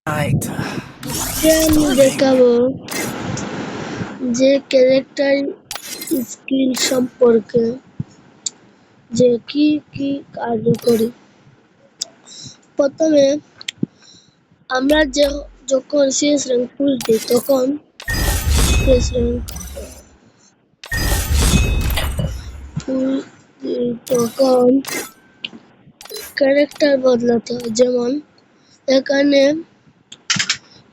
Right. আজকে আমি দেখাবো যে ক্যারেক্টার স্কিল সম্পর্কে যে কি কি কার্যকরী। প্রথমে আমরা যখন শেষ র্যাঙ্ক পুশ দিই তখন শেষ র্যাঙ্ক পুশ দিই তখন ক্যারেক্টার বদলাতে হয়। যেমন এখানে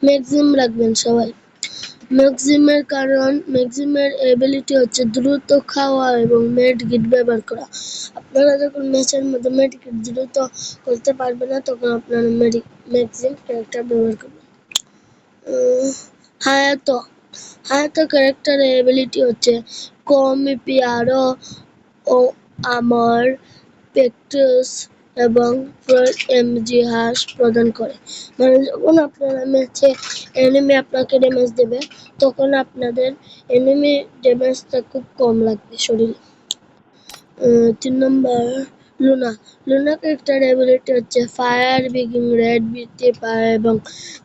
ম্যাক্সিম রাখবেন সবাই। ম্যাক্সিমের এবিলিটি হচ্ছে দ্রুত খাওয়া এবং মেড কিট ব্যবহার করা। আপনারা যখন ম্যাচের মধ্যে মেড কিট দ্রুত করতে পারবেন না তখন আপনারা ম্যাক্সিম ক্যারেক্টার ব্যবহার করবেন। হায়াতো হায়াতো ক্যারেক্টারের এবিলিটি হচ্ছে কম ইপি আরও ও আমার পেক্টাস এবং এমজি হ্রাস প্রদান করে। মানে যখন আপনারা ম্যাচে এনিমি আপনাকে ড্যামেজ দেবে তখন আপনাদের এনিমি ড্যামেজটা খুব কম লাগবে শরীরে। 3 নম্বর লুনা। লুনা ক্যারেক্টার এবিলিটি হচ্ছে ফায়ার বিগিং রেড বৃদ্ধি পায় এবং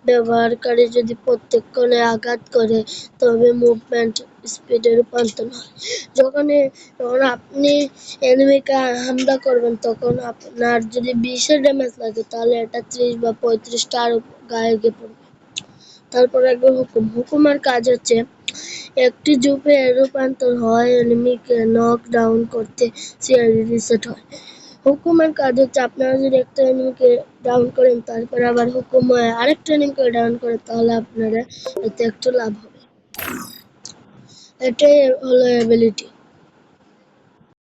ব্যবহারকারী যদি প্রত্যেকক্ষণে আঘাত করে তবে মুভমেন্ট স্পিডে রূপান্তর হয়। যখন আপনি এনিমিকে হামলা করবেন তখন আপনার যদি 20 ড্যামেজ লাগে তাহলে এটা 30 বা 35টা আরো গায়ে গিয়ে পড়বে। তারপর একবার হুকুমের কাজ হচ্ছে একটি জুপে রূপান্তর হয় এনিমিকে নক ডাউন করতে সিআরডি রিসেট হয়। হুকুমের কাজ হচ্ছে আপনারা যদি একটা এনিমিকে ডাউন করেন তারপর আবার হুকুম আরেকটা এনিমিকে ডাউন করে তাহলে আপনারা এতে একটু লাভ হবে। এটাই হলো অ্যাবিলিটি।